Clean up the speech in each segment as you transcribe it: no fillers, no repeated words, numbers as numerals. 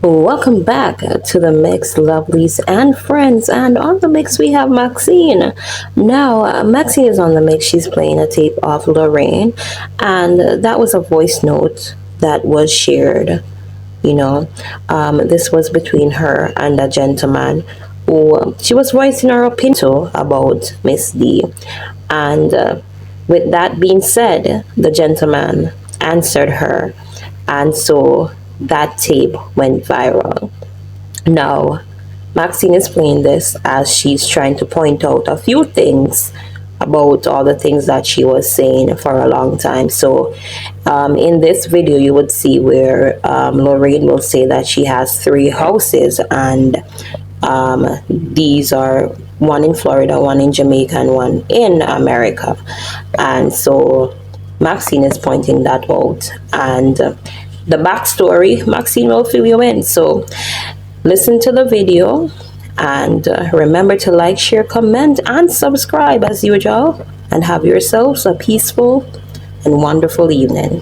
Welcome back to the mix, lovelies and friends. And on the mix, we have Maxine. Now, Maxine is on the mix. She's playing a tape of Lorraine, and that was a voice note that was shared. You know, this was between her and a gentleman who she was voicing her opinion to about Miss D. And with that being said, the gentleman answered her, and so that tape went viral. Now, Maxine is playing this as she's trying to point out a few things about all the things that she was saying for a long time. So, in this video, you would see where Lorraine will say that she has three houses, and these are one in Florida, one in Jamaica, and one in America. And so, Maxine is pointing that out. And the backstory, Maxine will fill you in. So, listen to the video and remember to like, share, comment, and subscribe as usual. And have yourselves a peaceful and wonderful evening.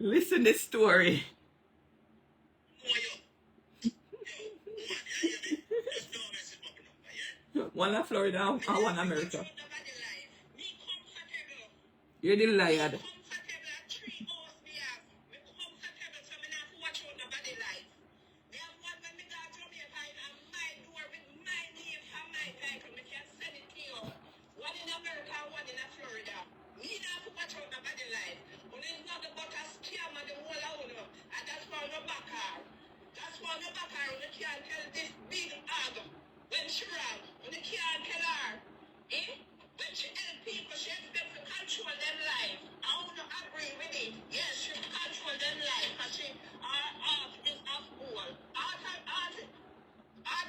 Listen this story. One in Florida and one in America. You're the liar. when you can't tell this big hog when she wrong, when you can't tell her, when she help people, she expect to control them life. I don't agree with it. Yes, she control them life, because she, our art is of gold. Art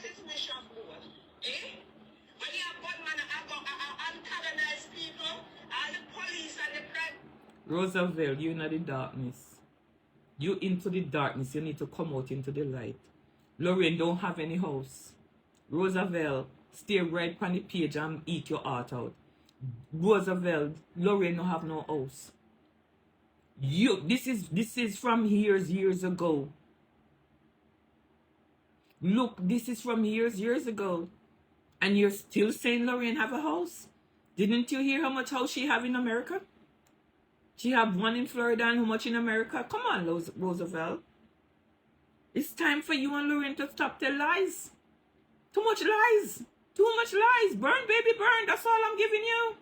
is wish of gold. When you have one man, antagonize people, and the police and the crime. Roosevelt, you in the darkness. You into the darkness. You need to come out into the light. Lorraine don't have any house. Roosevelt, stay right on the page and eat your heart out. Roosevelt, Lorraine don't have no house. This is from years ago. Look, this is from years ago. And you're still saying Lorraine have a house? Didn't you hear how much house she have in America? She have one in Florida and how much in America? Come on, Roosevelt. It's time for you and Lorraine to stop their lies. Too much lies. Too much lies. Burn, baby, burn. That's all I'm giving you.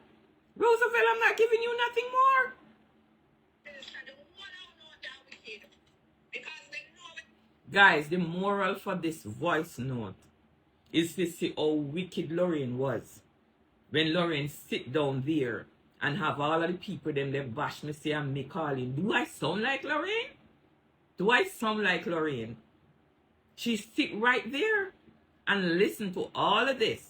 Roosevelt, I'm not giving you nothing more. Guys, the moral for this voice note is to see how wicked Lorraine was. When Lorraine sit down there and have all of the people them bash me say and me calling. Do I sound like Lorraine? Do I sound like Lorraine? She sit right there and listen to all of this.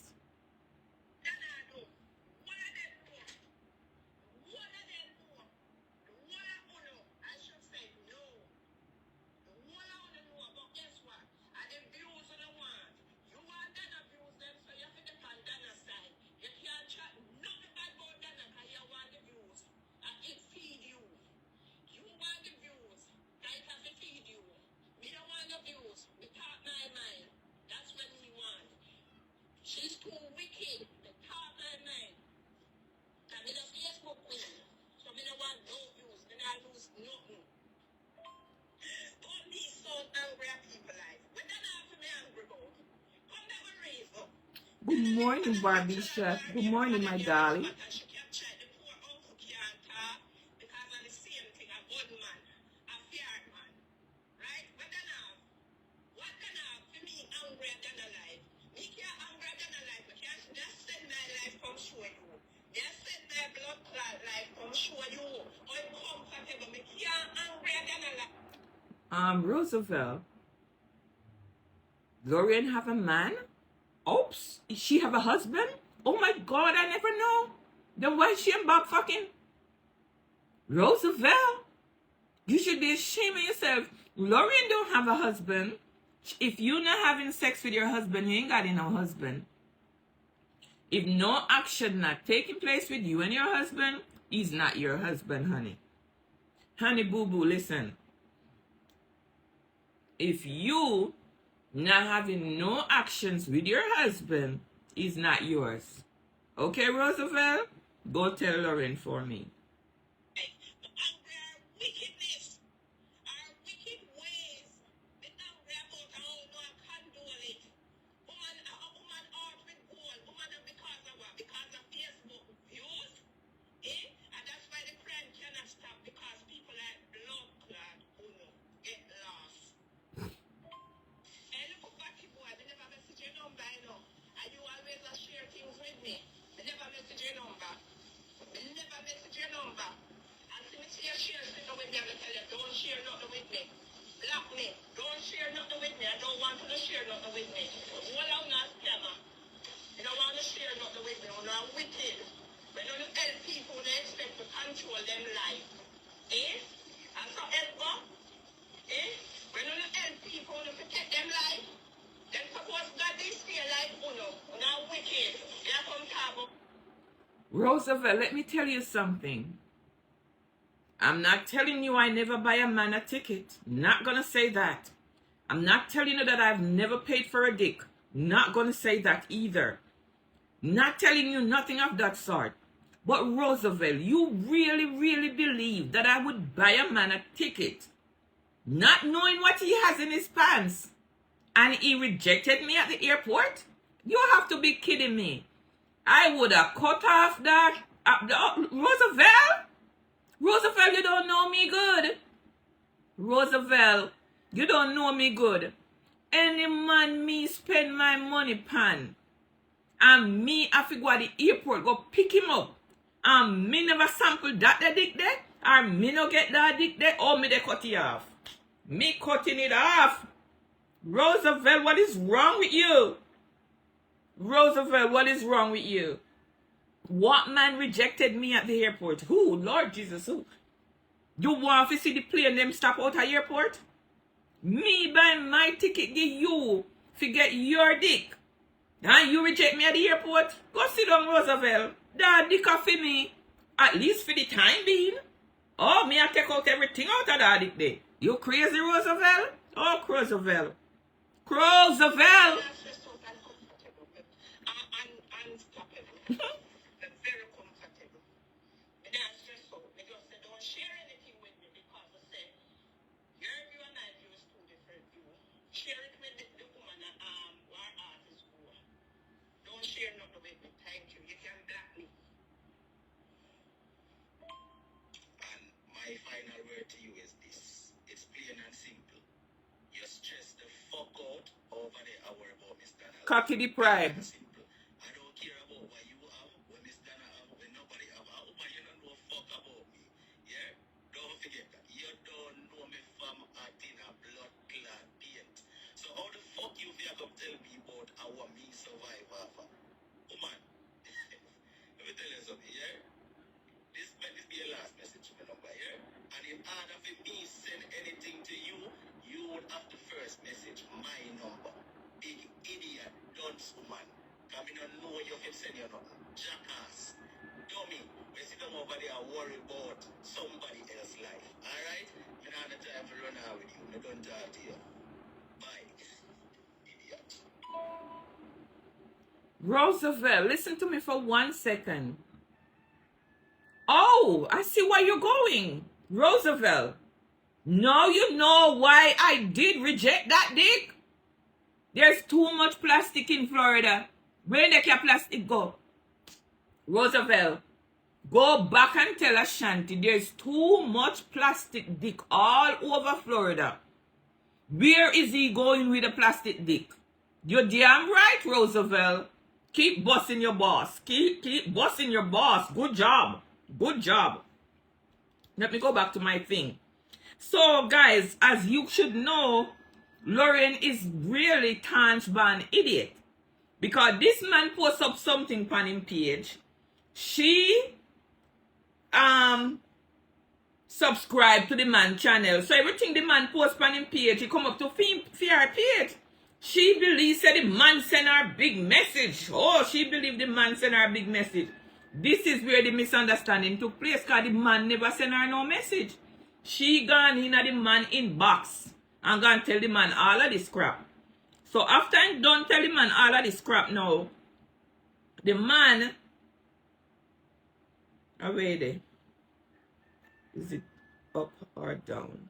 She's too wicked to talk my mind. I'm in a Facebook queen. So I don't want no views. I don't lose nothing. Don't be so angry at people like. When they're not for me angry about, come down and raise up. Good morning, Barbie Chef. Good morning, my darling. She kept trying to poor uncle can't talk because of the same thing. A good man, a fair man. Right? What then have? What then have for me angry than a life? Me can't angry than a life. Because just send my life come show you. Just send my blood clot life come show you. I'm comfortable. Me can't angry than a life. Roosevelt. Lorraine have a man? Oops. She have a husband? Oh my God, I never know. Then why is she and Bob fucking? Roosevelt? You should be ashamed of yourself. Lorraine don't have a husband. If you're not having sex with your husband, you ain't got no husband. If no action not taking place with you and your husband, he's not your husband, honey. Honey boo boo, listen. If you not having no actions with your husband, he's not yours. Okay, Roosevelt? Go tell Lorraine for me. Wickedness, our wicked ways, the angry about how no one can do it. Woman art with gold, woman because of what? Because of Facebook views, And that's why the crime cannot stop because people like blood clot who get lost. Hey, look back, boy, I never message your number, you know. And you always share things with me. I never message your number. I never message your number. And see me see you share something with me, I'm going to tell you, don't share nothing with me. Block me. Don't share nothing with me. I don't want you to share nothing with me. Hold on, not scammer. You don't want to share nothing with me. You're not wicked. When you help people, they expect to control them life. And so help them. When you help people to protect them life, then suppose God is still like Uno. You're not wicked. You're from Tabo. Roosevelt, let me tell you something. I'm not telling you I never buy a man a ticket. Not gonna say that. I'm not telling you that I've never paid for a dick. Not gonna say that either. Not telling you nothing of that sort. But Roosevelt, you really believe that I would buy a man a ticket, not knowing what he has in his pants, and he rejected me at the airport? You have to be kidding me. I would have cut off that. Roosevelt? Roosevelt, you don't know me good. Roosevelt, you don't know me good. Any man me spend my money pan, and me have to go at the airport, go pick him up, and me never sample that the dick there, or me no get that dick there, or me they cut it off. Me cutting it off. Roosevelt, what is wrong with you? Roosevelt, what is wrong with you? What man rejected me at the airport? Who? Lord Jesus, who? You want to see the plane them stop out at airport? Me buy my ticket give you to get your dick. And you reject me at the airport? Go sit down, Roosevelt. That dick off for me. At least for the time being. Oh, me I take out everything out of that dick there. You crazy, Roosevelt? Oh, Roosevelt. Roosevelt! Very comfortable. And I'm stressful. They just say, don't share anything with me because I say, your view and my view is two different views. Share it with the woman who are artists who are. Don't share nothing with me. Thank you. You can block me. And my final word to you is this. It's plain and simple. You stress the fuck out over the hour about Mr. Nell. Cocky the pride. Simple. I don't care about what you have, what Mr. Nell have, when nobody have. I hope you don't know fuck about me. Yeah? Don't forget that. You don't know me from a dinner blood clot paint. So how the fuck you feel come tell me about how me survive after? Woman. Let me tell you something, yeah? This might be your last message to my number, yeah? And in order for me send anything to you, you would have to first message my number. Big idiot, dunce woman. Come in and know you can send you nothing. Jackass. Dummy. We sit down over there and worry about somebody else's life. Alright? I don't have the time to run out with you. I don't talk to you. Bye. Idiot. Roosevelt, listen to me for 1 second. Oh, I see where you're going. Roosevelt. Now you know why I did reject that dick? There's too much plastic in Florida. Where the plastic go? Roosevelt, go back and tell Ashanti there's too much plastic dick all over Florida. Where is he going with the plastic dick? You're damn right, Roosevelt. Keep bossing your boss. Keep bossing your boss. Good job. Good job. Let me go back to my thing. So, guys, as you should know, Lorraine is really Tanch Ban idiot. Because this man posts up something on him page. She subscribe to the man channel. So everything the man posts on him page, he come up to her page. She believes that the man sent her big message. Oh, she believed the man sent her a big message. This is where the misunderstanding took place because the man never sent her no message. She gone in at the man inbox and gone tell the man all of this crap. So after I'm done tell the man all of this crap now, the man, where there? Is it up or down?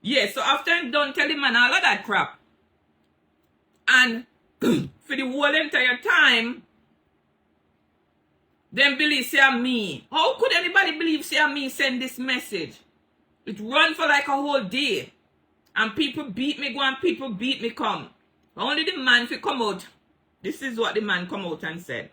Yeah, so after I'm done tell the man all of that crap, and for the whole entire time, them believe say me. How could anybody believe say me send this message? It run for like a whole day. And people beat me go and people beat me come. Only the man fi come out. This is what the man come out and said.